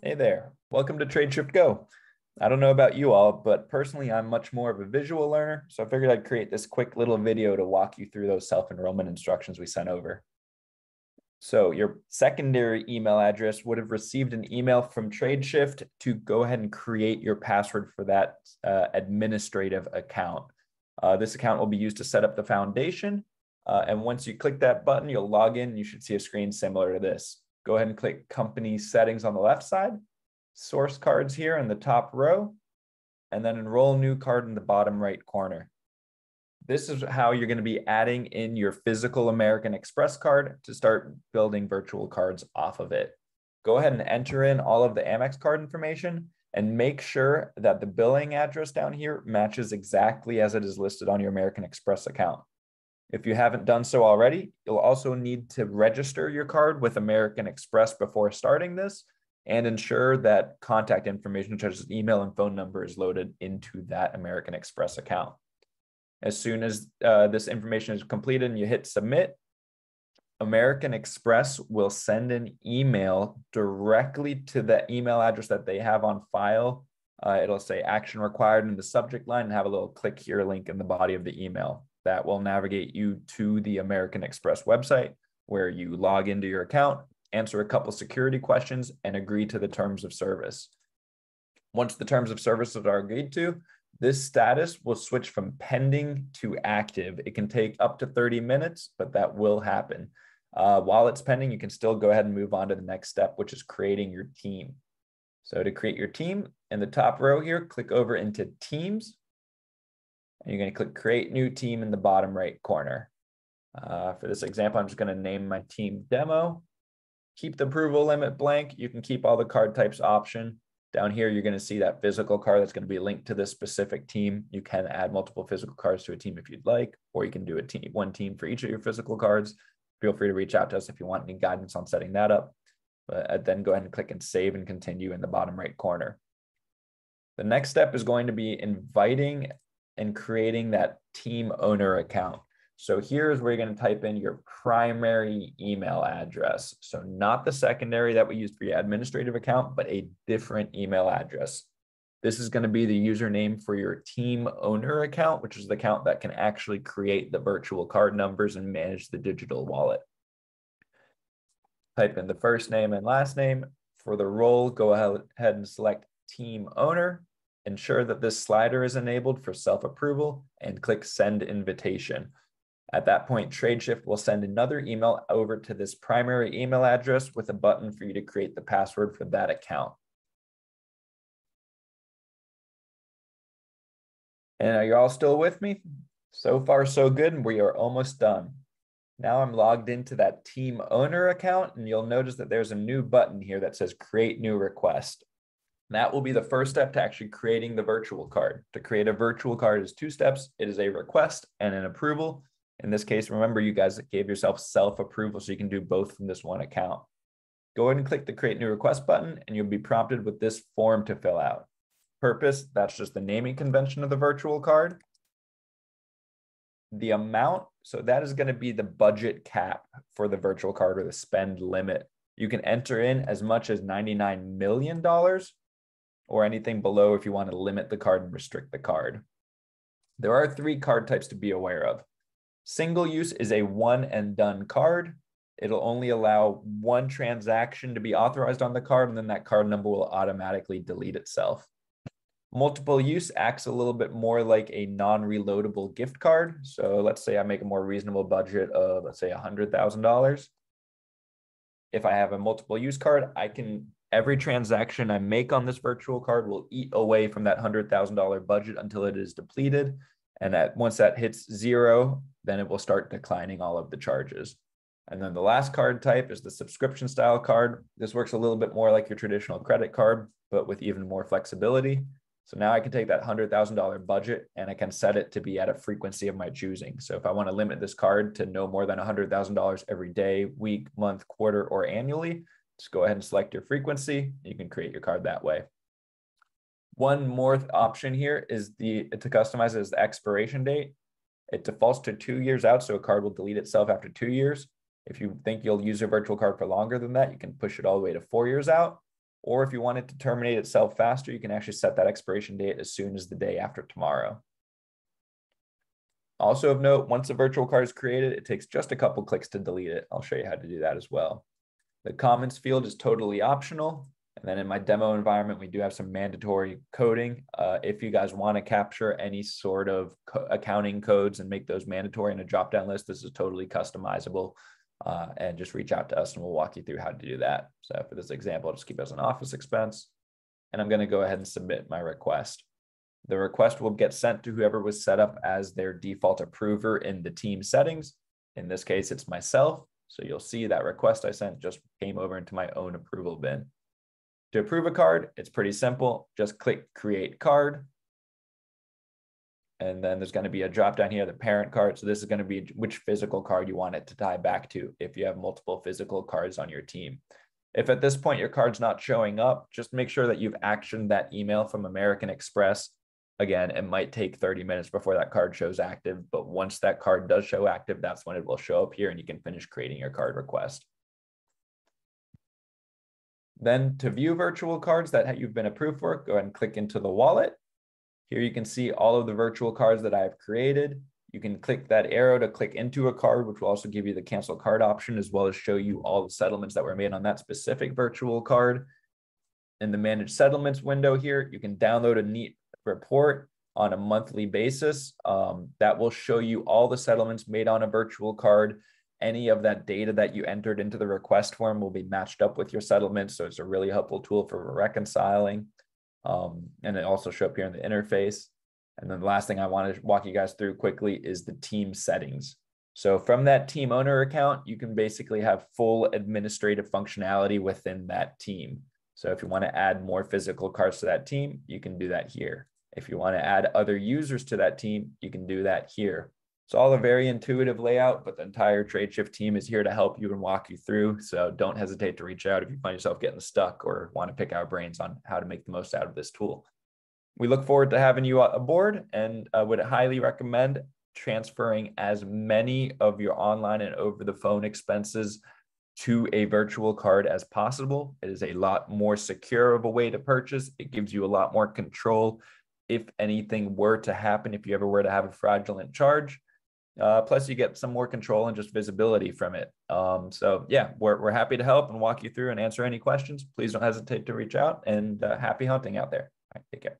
Hey there, welcome to Tradeshift Go. I don't know about you all, but personally, I'm much more of a visual learner, so I figured I'd create this quick little video to walk you through those self-enrollment instructions we sent over. So your secondary email address would have received an email from Tradeshift to go ahead and create your password for that administrative account. This account will be used to set up the foundation, and once you click that button, you'll log in and you should see a screen similar to this. Go ahead and click company settings on the left side, source cards here in the top row, and then enroll new card in the bottom right corner. This is how you're going to be adding in your physical American Express card to start building virtual cards off of it. Go ahead and enter in all of the Amex card information and make sure that the billing address down here matches exactly as it is listed on your American Express account. If you haven't done so already, you'll also need to register your card with American Express before starting this and ensure that contact information such as email and phone number is loaded into that American Express account. As soon as this information is completed and you hit submit, American Express will send an email directly to the email address that they have on file. It'll say action required in the subject line and have a little click here link in the body of the email. That will navigate you to the American Express website where you log into your account, answer a couple security questions, and agree to the terms of service. Once the terms of service are agreed to, this status will switch from pending to active. It can take up to 30 minutes, but that will happen. While it's pending, you can still go ahead and move on to the next step, which is creating your team. So to create your team, in the top row here, click over into Teams. And you're going to click Create New Team in the bottom right corner. For this example, I'm just going to name my team Demo. Keep the approval limit blank. You can keep all the card types option. Down here, you're going to see that physical card that's going to be linked to this specific team. You can add multiple physical cards to a team if you'd like, or you can do one team for each of your physical cards. Feel free to reach out to us if you want any guidance on setting that up. But then go ahead and click and save and continue in the bottom right corner. The next step is going to be inviting and creating that team owner account. So here's where you're going to type in your primary email address. So not the secondary that we used for your administrative account, but a different email address. This is going to be the username for your team owner account, which is the account that can actually create the virtual card numbers and manage the digital wallet. Type in the first name and last name. For the role, go ahead and select team owner. Ensure that this slider is enabled for self-approval and click send invitation. At that point, Tradeshift will send another email over to this primary email address with a button for you to create the password for that account. And are you all still with me? So far, so good, and we are almost done. Now I'm logged into that team owner account, and you'll notice that there's a new button here that says create new request. That will be the first step to actually creating the virtual card. To create a virtual card is 2 steps. It is a request and an approval. In this case, remember you guys gave yourself self-approval so you can do both from this one account. Go ahead and click the create new request button and you'll be prompted with this form to fill out. Purpose, that's just the naming convention of the virtual card. The amount, so that is going to be the budget cap for the virtual card or the spend limit. You can enter in as much as $99 million. Or anything below if you want to limit the card and restrict the card. There are 3 card types to be aware of. Single use is a one and done card. It'll only allow one transaction to be authorized on the card, and then that card number will automatically delete itself. Multiple use acts a little bit more like a non-reloadable gift card. So let's say I make a more reasonable budget of, let's say, $100,000. If I have a multiple use card, every transaction I make on this virtual card will eat away from that $100,000 budget until it is depleted. And once that hits 0, then it will start declining all of the charges. And then the last card type is the subscription style card. This works a little bit more like your traditional credit card, but with even more flexibility. So now I can take that $100,000 budget and I can set it to be at a frequency of my choosing. So if I want to limit this card to no more than $100,000 every day, week, month, quarter, or annually, just go ahead and select your frequency. You can create your card that way. One more option here is to customize it as the expiration date. It defaults to 2 years out, so a card will delete itself after 2 years. If you think you'll use your virtual card for longer than that, you can push it all the way to 4 years out. Or if you want it to terminate itself faster, you can actually set that expiration date as soon as the day after tomorrow. Also of note, once a virtual card is created, it takes just a couple clicks to delete it. I'll show you how to do that as well. The comments field is totally optional. And then in my demo environment, we do have some mandatory coding. If you guys want to capture any sort of accounting codes and make those mandatory in a drop-down list, this is totally customizable. And just reach out to us and we'll walk you through how to do that. So for this example, I'll just keep it as an office expense. And I'm going to go ahead and submit my request. The request will get sent to whoever was set up as their default approver in the team settings. In this case, it's myself. So you'll see that request I sent just came over into my own approval bin. To approve a card, it's pretty simple. Just click Create Card. And then there's going to be a drop down here, the parent card. So this is going to be which physical card you want it to tie back to if you have multiple physical cards on your team. If at this point your card's not showing up, just make sure that you've actioned that email from American Express. Again, it might take 30 minutes before that card shows active, but once that card does show active, that's when it will show up here and you can finish creating your card request. Then to view virtual cards that you've been approved for, go ahead and click into the wallet. Here you can see all of the virtual cards that I've created. You can click that arrow to click into a card, which will also give you the cancel card option, as well as show you all the settlements that were made on that specific virtual card. In the manage settlements window here, you can download a neat report on a monthly basis that will show you all the settlements made on a virtual card. Any of that data that you entered into the request form will be matched up with your settlement. So it's a really helpful tool for reconciling. And it also shows up here in the interface. And then the last thing I want to walk you guys through quickly is the team settings. So from that team owner account, you can basically have full administrative functionality within that team. So if you want to add more physical cards to that team, you can do that here. If you want to add other users to that team, you can do that here. It's all a very intuitive layout, but the entire Tradeshift team is here to help you and walk you through. So don't hesitate to reach out if you find yourself getting stuck or want to pick our brains on how to make the most out of this tool. We look forward to having you aboard and would highly recommend transferring as many of your online and over the phone expenses to a virtual card as possible. It is a lot more secure of a way to purchase. It gives you a lot more control if anything were to happen, if you ever were to have a fraudulent charge. Plus you get some more control and just visibility from it. So yeah, we're happy to help and walk you through and answer any questions. Please don't hesitate to reach out, and happy hunting out there. All right, take care.